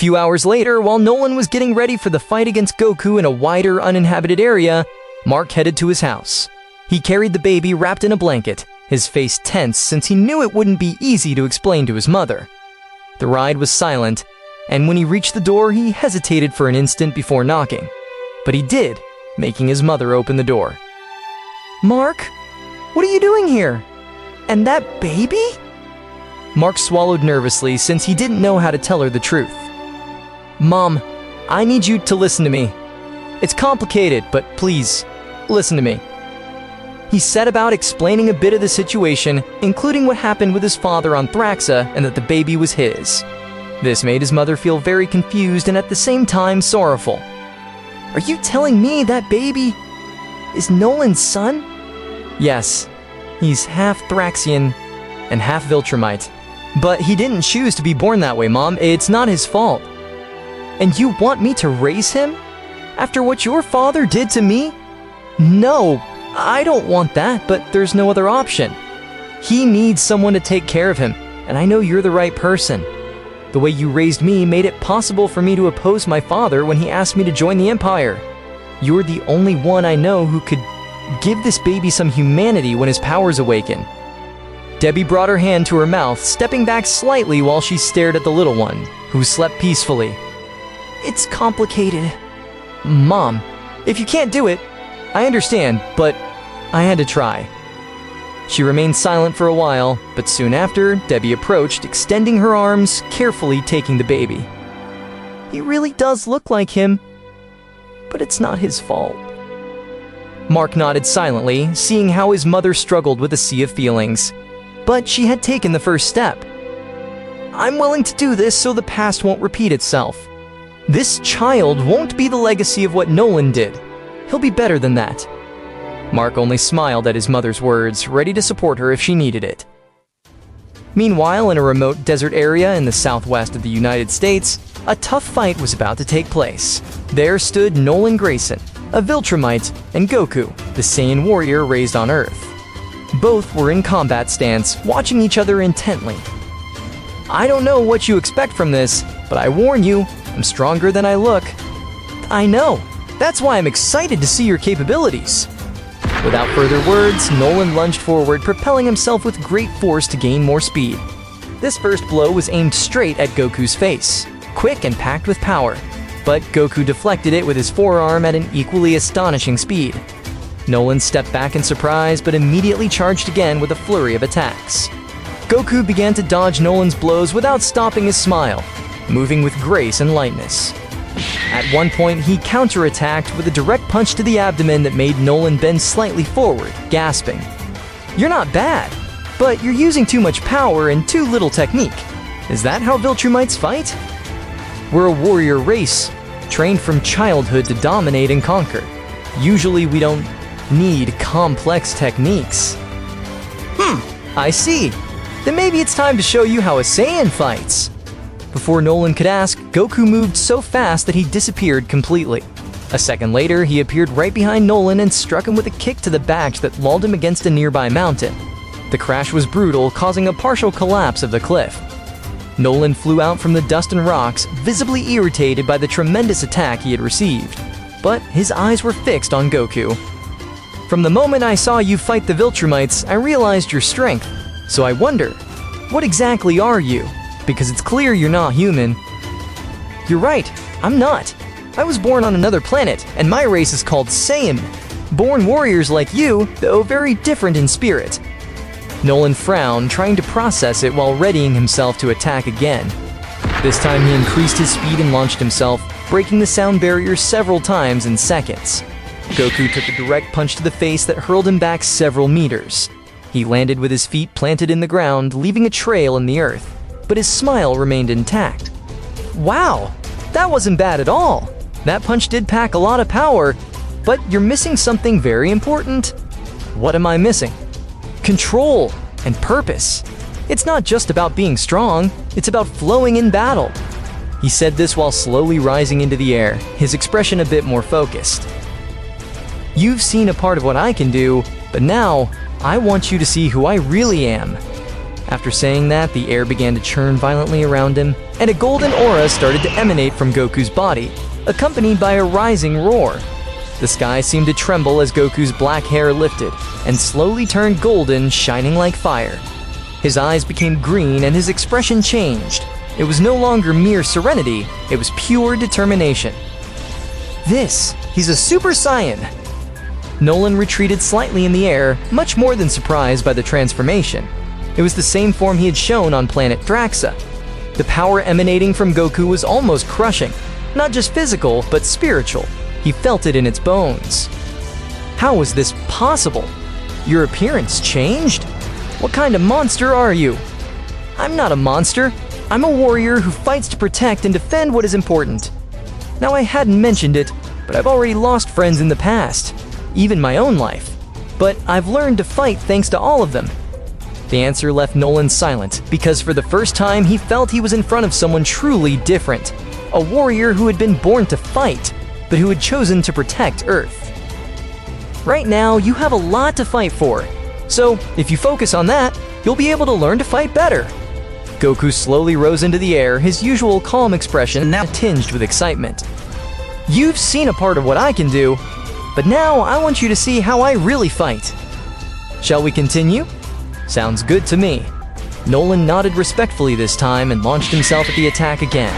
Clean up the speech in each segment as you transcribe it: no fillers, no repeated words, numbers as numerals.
Few hours later, while Nolan was getting ready for the fight against Goku in a wider, uninhabited area, Mark headed to his house. He carried the baby wrapped in a blanket, his face tense since he knew it wouldn't be easy to explain to his mother. The ride was silent, and when he reached the door, he hesitated for an instant before knocking. But he did, making his mother open the door. "Mark, what are you doing here? And that baby?" Mark swallowed nervously since he didn't know how to tell her the truth. "Mom, I need you to listen to me. It's complicated, but please, listen to me." He set about explaining a bit of the situation, including what happened with his father on Thraxa and that the baby was his. This made his mother feel very confused and at the same time sorrowful. "Are you telling me that baby is Nolan's son?" "Yes, he's half Thraxian and half Viltrumite. But he didn't choose to be born that way, Mom. It's not his fault." "And you want me to raise him? After what your father did to me? No, I don't want that, but there's no other option. He needs someone to take care of him, and I know you're the right person. The way you raised me made it possible for me to oppose my father when he asked me to join the Empire. You're the only one I know who could give this baby some humanity when his powers awaken." Debbie brought her hand to her mouth, stepping back slightly while she stared at the little one, who slept peacefully. "It's complicated. Mom, if you can't do it, I understand, but I had to try." She remained silent for a while, but soon after, Debbie approached, extending her arms, carefully taking the baby. "He really does look like him, but it's not his fault." Mark nodded silently, seeing how his mother struggled with a sea of feelings. But she had taken the first step. "I'm willing to do this so the past won't repeat itself. This child won't be the legacy of what Nolan did. He'll be better than that." Mark only smiled at his mother's words, ready to support her if she needed it. Meanwhile, in a remote desert area in the southwest of the United States, a tough fight was about to take place. There stood Nolan Grayson, a Viltrumite, and Goku, the Saiyan warrior raised on Earth. Both were in combat stance, watching each other intently. "I don't know what you expect from this, but I warn you, I'm stronger than I look." "I know. That's why I'm excited to see your capabilities." Without further words, Nolan lunged forward, propelling himself with great force to gain more speed. This first blow was aimed straight at Goku's face, quick and packed with power, but Goku deflected it with his forearm at an equally astonishing speed. Nolan stepped back in surprise, but immediately charged again with a flurry of attacks. Goku began to dodge Nolan's blows without stopping his smile, moving with grace and lightness. At one point, he counterattacked with a direct punch to the abdomen that made Nolan bend slightly forward, gasping. "You're not bad, but you're using too much power and too little technique. Is that how Viltrumites fight? We're a warrior race, trained from childhood to dominate and conquer. Usually we don't need complex techniques." "I see. Then maybe it's time to show you how a Saiyan fights." Before Nolan could ask, Goku moved so fast that he disappeared completely. A second later, he appeared right behind Nolan and struck him with a kick to the back that lulled him against a nearby mountain. The crash was brutal, causing a partial collapse of the cliff. Nolan flew out from the dust and rocks, visibly irritated by the tremendous attack he had received. But his eyes were fixed on Goku. "From the moment I saw you fight the Viltrumites, I realized your strength. So I wonder, what exactly are you? Because it's clear you're not human." "You're right, I'm not. I was born on another planet, and my race is called Saiyan. Born warriors like you, though very different in spirit." Nolan frowned, trying to process it while readying himself to attack again. This time he increased his speed and launched himself, breaking the sound barrier several times in seconds. Goku took a direct punch to the face that hurled him back several meters. He landed with his feet planted in the ground, leaving a trail in the earth, but his smile remained intact. "Wow, that wasn't bad at all. That punch did pack a lot of power, but you're missing something very important." "What am I missing?" "Control and purpose. It's not just about being strong, it's about flowing in battle." He said this while slowly rising into the air, his expression a bit more focused. "You've seen a part of what I can do, but now I want you to see who I really am." After saying that, the air began to churn violently around him, and a golden aura started to emanate from Goku's body, accompanied by a rising roar. The sky seemed to tremble as Goku's black hair lifted and slowly turned golden, shining like fire. His eyes became green and his expression changed. It was no longer mere serenity, it was pure determination. He's a Super Saiyan! Nolan retreated slightly in the air, much more than surprised by the transformation. It was the same form he had shown on planet Draxa. The power emanating from Goku was almost crushing, not just physical, but spiritual. He felt it in its bones. How was this possible? Your appearance changed? What kind of monster are you? I'm not a monster. I'm a warrior who fights to protect and defend what is important. Now, I hadn't mentioned it, but I've already lost friends in the past, even my own life. But I've learned to fight thanks to all of them. The answer left Nolan silent, because for the first time he felt he was in front of someone truly different. A warrior who had been born to fight, but who had chosen to protect Earth. Right now, you have a lot to fight for. So, if you focus on that, you'll be able to learn to fight better. Goku slowly rose into the air, his usual calm expression now tinged with excitement. You've seen a part of what I can do, but now I want you to see how I really fight. Shall we continue? Sounds good to me. Nolan nodded respectfully this time and launched himself at the attack again.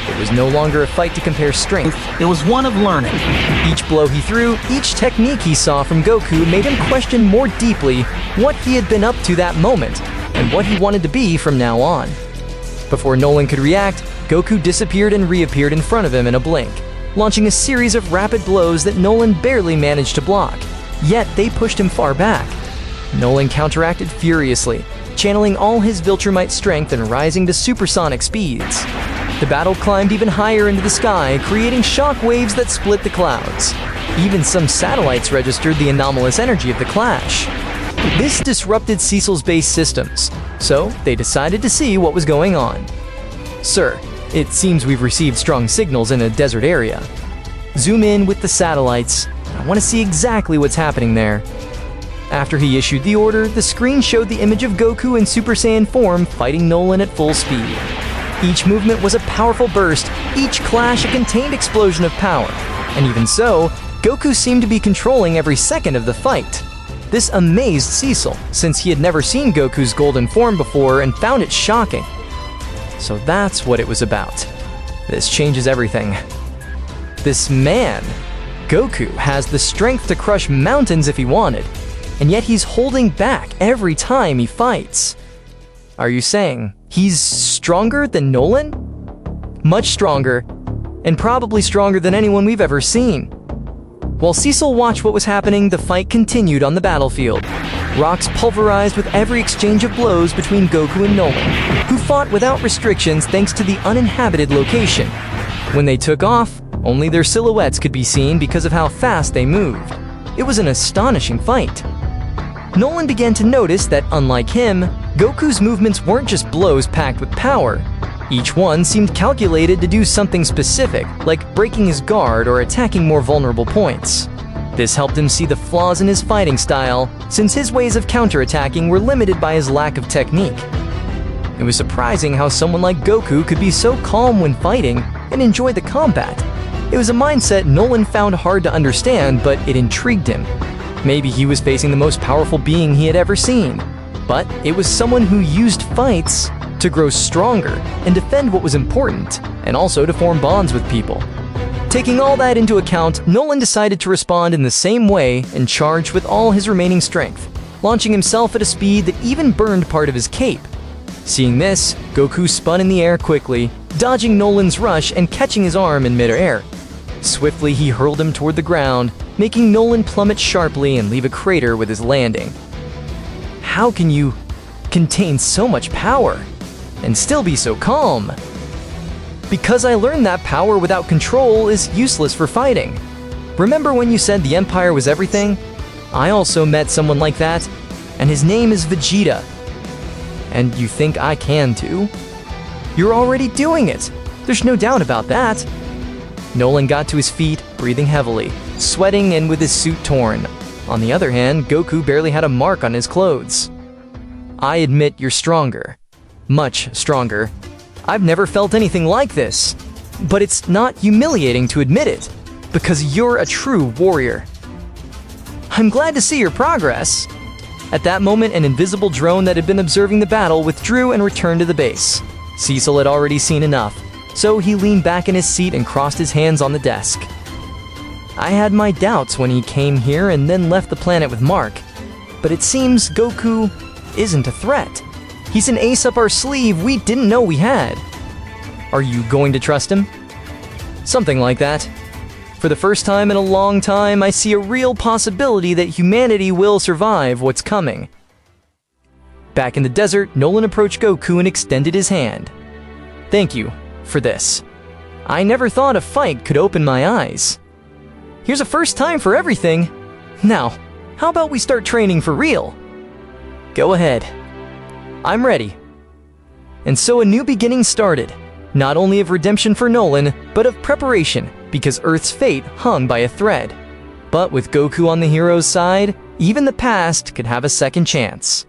It was no longer a fight to compare strength. It was one of learning. Each blow he threw, each technique he saw from Goku made him question more deeply what he had been up to that moment and what he wanted to be from now on. Before Nolan could react, Goku disappeared and reappeared in front of him in a blink, launching a series of rapid blows that Nolan barely managed to block, yet they pushed him far back. Nolan counteracted furiously, channeling all his Viltrumite strength and rising to supersonic speeds. The battle climbed even higher into the sky, creating shock waves that split the clouds. Even some satellites registered the anomalous energy of the clash. This disrupted Cecil's base systems, so they decided to see what was going on. Sir, it seems we've received strong signals in a desert area. Zoom in with the satellites. I want to see exactly what's happening there. After he issued the order, the screen showed the image of Goku in Super Saiyan form fighting Nolan at full speed. Each movement was a powerful burst, each clash a contained explosion of power. And even so, Goku seemed to be controlling every second of the fight. This amazed Cecil, since he had never seen Goku's golden form before and found it shocking. So that's what it was about. This changes everything. This man, Goku, has the strength to crush mountains if he wanted, and yet he's holding back every time he fights. Are you saying he's stronger than Nolan? Much stronger, and probably stronger than anyone we've ever seen. While Cecil watched what was happening, the fight continued on the battlefield. Rocks pulverized with every exchange of blows between Goku and Nolan, who fought without restrictions thanks to the uninhabited location. When they took off, only their silhouettes could be seen because of how fast they moved. It was an astonishing fight. Nolan began to notice that, unlike him, Goku's movements weren't just blows packed with power. Each one seemed calculated to do something specific, like breaking his guard or attacking more vulnerable points. This helped him see the flaws in his fighting style, since his ways of counterattacking were limited by his lack of technique. It was surprising how someone like Goku could be so calm when fighting and enjoy the combat. It was a mindset Nolan found hard to understand, but it intrigued him. Maybe he was facing the most powerful being he had ever seen, but it was someone who used fights to grow stronger and defend what was important, and also to form bonds with people. Taking all that into account, Nolan decided to respond in the same way and charged with all his remaining strength, launching himself at a speed that even burned part of his cape. Seeing this, Goku spun in the air quickly, dodging Nolan's rush and catching his arm in midair. Swiftly, he hurled him toward the ground, making Nolan plummet sharply and leave a crater with his landing. How can you contain so much power and still be so calm? Because I learned that power without control is useless for fighting. Remember when you said the Empire was everything? I also met someone like that, and his name is Vegeta. And you think I can too? You're already doing it. There's no doubt about that. Nolan got to his feet, breathing heavily, sweating and with his suit torn. On the other hand, Goku barely had a mark on his clothes. I admit you're stronger. Much stronger. I've never felt anything like this. But it's not humiliating to admit it, because you're a true warrior. I'm glad to see your progress. At that moment, an invisible drone that had been observing the battle withdrew and returned to the base. Cecil had already seen enough, so he leaned back in his seat and crossed his hands on the desk. I had my doubts when he came here and then left the planet with Mark, but it seems Goku isn't a threat. He's an ace up our sleeve we didn't know we had. Are you going to trust him? Something like that. For the first time in a long time, I see a real possibility that humanity will survive what's coming. Back in the desert, Nolan approached Goku and extended his hand. Thank you for this. I never thought a fight could open my eyes. Here's a first time for everything. Now, how about we start training for real? Go ahead. I'm ready. And so a new beginning started. Not only of redemption for Nolan, but of preparation, because Earth's fate hung by a thread. But with Goku on the hero's side, even the past could have a second chance.